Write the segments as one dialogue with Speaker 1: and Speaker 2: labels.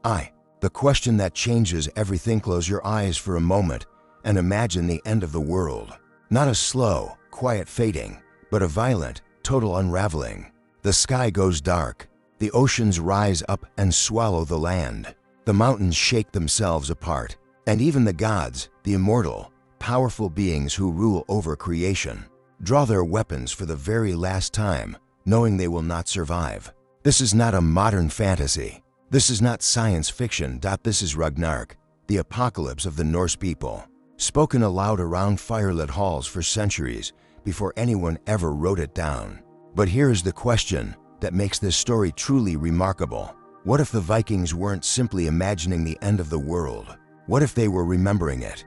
Speaker 1: The question that changes everything. Close your eyes for a moment and imagine the end of the world. Not a slow, quiet fading, but a violent, total unraveling. The sky goes dark. The oceans rise up and swallow the land. The mountains shake themselves apart. And even the gods, the immortal, powerful beings who rule over creation, draw their weapons for the very last time, knowing they will not survive. This is not a modern fantasy. This is not science fiction. This is Ragnarok, the apocalypse of the Norse people, spoken aloud around firelit halls for centuries before anyone ever wrote it down. But here is the question that makes this story truly remarkable. What if the Vikings weren't simply imagining the end of the world? What if they were remembering it?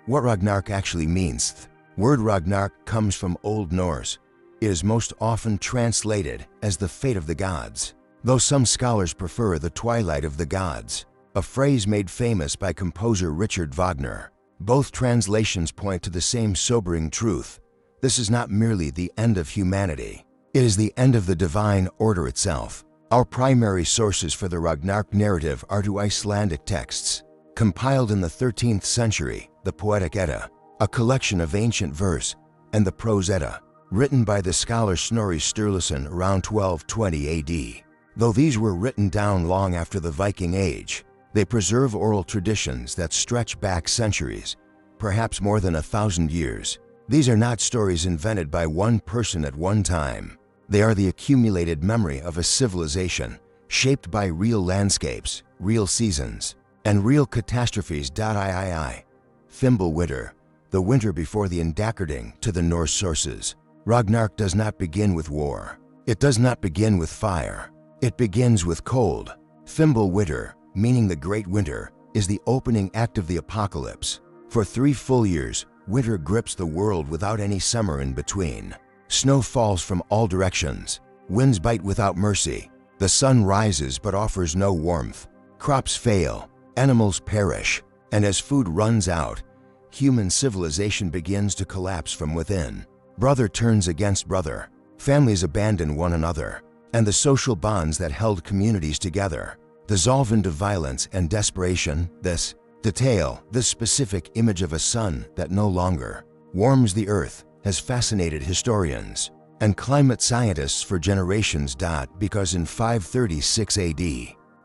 Speaker 1: What Ragnarok actually means. Word Ragnarok comes from Old Norse. It is most often translated as the fate of the gods, though some scholars prefer the twilight of the gods, a phrase made famous by composer Richard Wagner. Both translations point to the same sobering truth. This is not merely the end of humanity. It is the end of the divine order itself. Our primary sources for the Ragnarok narrative are two Icelandic texts, compiled in the 13th century, the Poetic Edda, a collection of ancient verse, and the Prose Edda, written by the scholar Snorri Sturluson around 1220 AD. Though these were written down long after the Viking Age, they preserve oral traditions that stretch back centuries, perhaps more than 1,000 years. These are not stories invented by one person at one time. They are the accumulated memory of a civilization shaped by real landscapes, real seasons, and real catastrophes. Fimbulwinter, the winter before the Indakerding to the Norse sources. Ragnarok does not begin with war. It does not begin with fire. It begins with cold. Fimbulwinter, meaning the Great Winter, is the opening act of the apocalypse. For 3 full years, winter grips the world without any summer in between. Snow falls from all directions. Winds bite without mercy. The sun rises but offers no warmth. Crops fail. Animals perish. And as food runs out, human civilization begins to collapse from within. Brother turns against brother. Families abandon one another. And the social bonds that held communities together dissolve into violence and desperation. This specific image of a sun that no longer warms the earth has fascinated historians and climate scientists for generations. Because in 536 AD,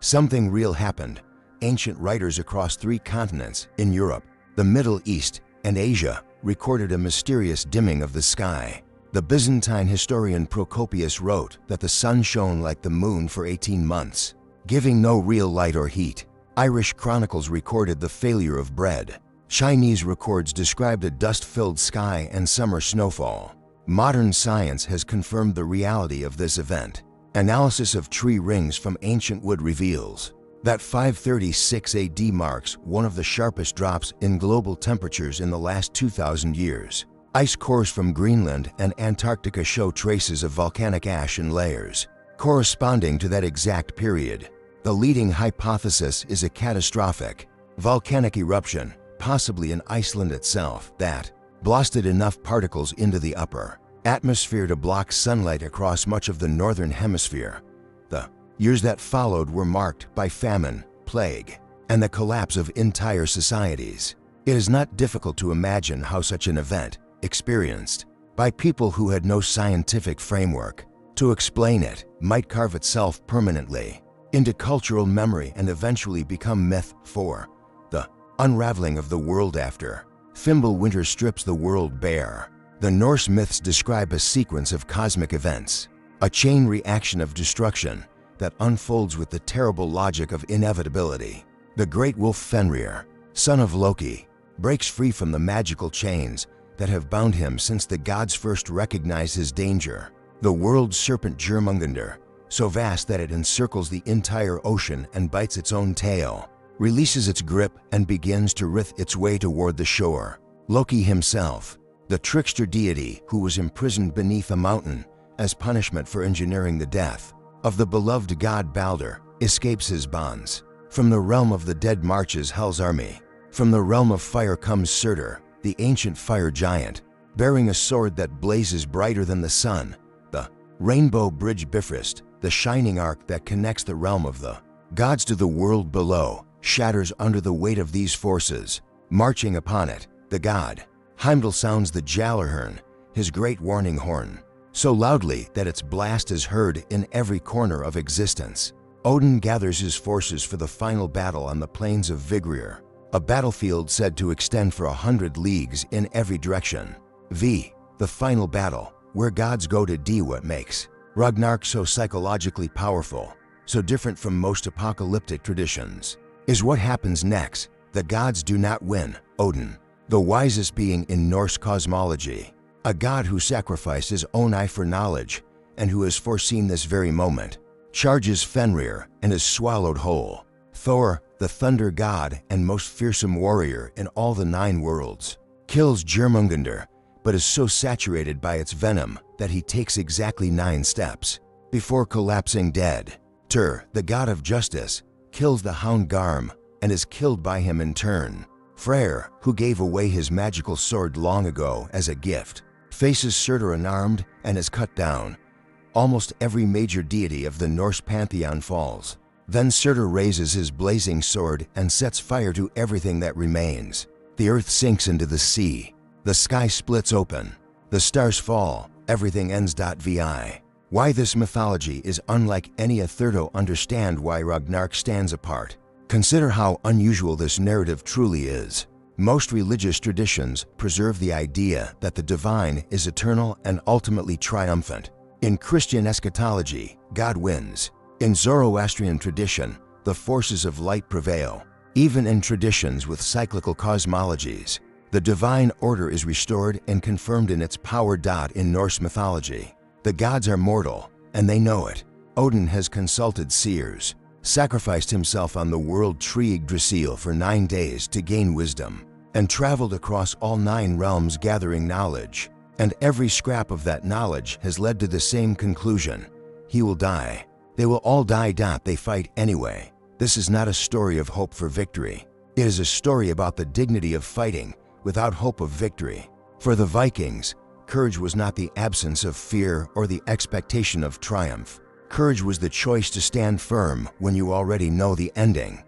Speaker 1: something real happened. Ancient writers across 3 continents, in Europe, the Middle East, and Asia, recorded a mysterious dimming of the sky. The Byzantine historian Procopius wrote that the sun shone like the moon for 18 months, giving no real light or heat. Irish chronicles recorded the failure of bread. Chinese records described a dust-filled sky and summer snowfall. Modern science has confirmed the reality of this event. Analysis of tree rings from ancient wood reveals that 536 AD marks one of the sharpest drops in global temperatures in the last 2,000 years. Ice cores from Greenland and Antarctica show traces of volcanic ash in layers corresponding to that exact period. The leading hypothesis is a catastrophic volcanic eruption, possibly in Iceland itself, that blasted enough particles into the upper atmosphere to block sunlight across much of the northern hemisphere. The years that followed were marked by famine, plague, and the collapse of entire societies. It is not difficult to imagine how such an event, experienced by people who had no scientific framework to explain it, might carve itself permanently into cultural memory and eventually become myth. For the unraveling of the world after Fimbulwinter strips the world bare. The Norse myths describe a sequence of cosmic events, a chain reaction of destruction that unfolds with the terrible logic of inevitability. The great wolf Fenrir, son of Loki, breaks free from the magical chains that have bound him since the gods first recognized his danger. The world serpent Jormungandr, so vast that it encircles the entire ocean and bites its own tail, releases its grip and begins to writhe its way toward the shore. Loki himself, the trickster deity who was imprisoned beneath a mountain as punishment for engineering the death of the beloved god Balder, escapes his bonds. From the realm of the dead marches Hel's army. From the realm of fire comes Surtur, the ancient fire giant, bearing a sword that blazes brighter than the sun. The rainbow bridge Bifrost, the shining arc that connects the realm of the Gods to the world below shatters under the weight of these forces. Marching upon it, the god Heimdall sounds the Jallarhorn, his great warning horn, so loudly that its blast is heard in every corner of existence. Odin gathers his forces for the final battle on the plains of Vigrir, a battlefield said to extend for 100 leagues in every direction. The final battle, where gods go to do what makes Ragnarok so psychologically powerful, so different from most apocalyptic traditions, is what happens next. The gods do not win. Odin, the wisest being in Norse cosmology, a god who sacrificed his own eye for knowledge and who has foreseen this very moment, charges Fenrir and is swallowed whole. Thor, the thunder god and most fearsome warrior in all the 9 worlds, kills Jormungandr, but is so saturated by its venom that he takes exactly 9 steps before collapsing dead. Tyr, the god of justice, kills the hound Garm and is killed by him in turn. Freyr, who gave away his magical sword long ago as a gift, faces Surtur unarmed and is cut down. Almost every major deity of the Norse pantheon falls. Then Surtur raises his blazing sword and sets fire to everything that remains. The earth sinks into the sea. The sky splits open. The stars fall. Everything ends. Why this mythology is unlike any other. Understand why Ragnarok stands apart. Consider how unusual this narrative truly is. Most religious traditions preserve the idea that the divine is eternal and ultimately triumphant. In Christian eschatology, God wins. In Zoroastrian tradition, the forces of light prevail. Even in traditions with cyclical cosmologies, the divine order is restored and confirmed in its power. In Norse mythology, the gods are mortal, and they know it. Odin has consulted seers, sacrificed himself on the world tree Yggdrasil for 9 days to gain wisdom, and traveled across all 9 realms gathering knowledge. And every scrap of that knowledge has led to the same conclusion: he will die. They will all die. They fight anyway. This is not a story of hope for victory. It is a story about the dignity of fighting without hope of victory. For the Vikings, courage was not the absence of fear or the expectation of triumph. Courage was the choice to stand firm when you already know the ending.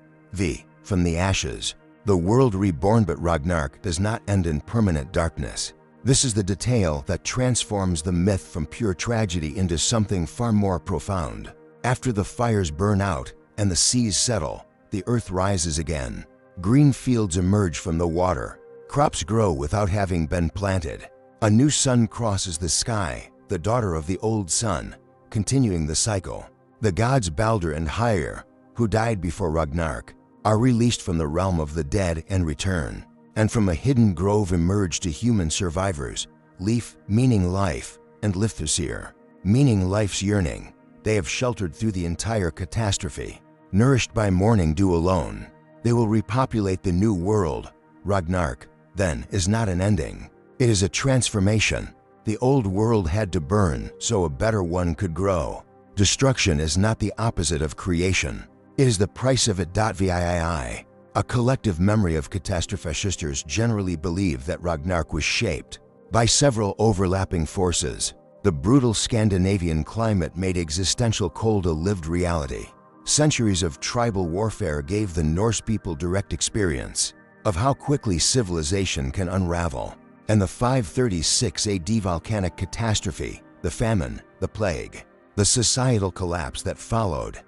Speaker 1: From the ashes, the world reborn. But Ragnarok does not end in permanent darkness. This is the detail that transforms the myth from pure tragedy into something far more profound. After the fires burn out and the seas settle, the earth rises again. Green fields emerge from the water. Crops grow without having been planted. A new sun crosses the sky, the daughter of the old sun, continuing the cycle. The gods Baldur and Hymir, who died before Ragnarok, are released from the realm of the dead and return. And from a hidden grove emerge to human survivors, Leif, meaning life, and Lifthrasir, meaning life's yearning. They have sheltered through the entire catastrophe. Nourished by morning dew alone, they will repopulate the new world. Ragnarok, then, is not an ending. It is a transformation. The old world had to burn so a better one could grow. Destruction is not the opposite of creation. It is the price of it. VII. A collective memory of catastrophisters generally believe that Ragnarok was shaped by several overlapping forces. The brutal Scandinavian climate made existential cold a lived reality. Centuries of tribal warfare gave the Norse people direct experience of how quickly civilization can unravel. And the 536 AD volcanic catastrophe, the famine, the plague, the societal collapse that followed,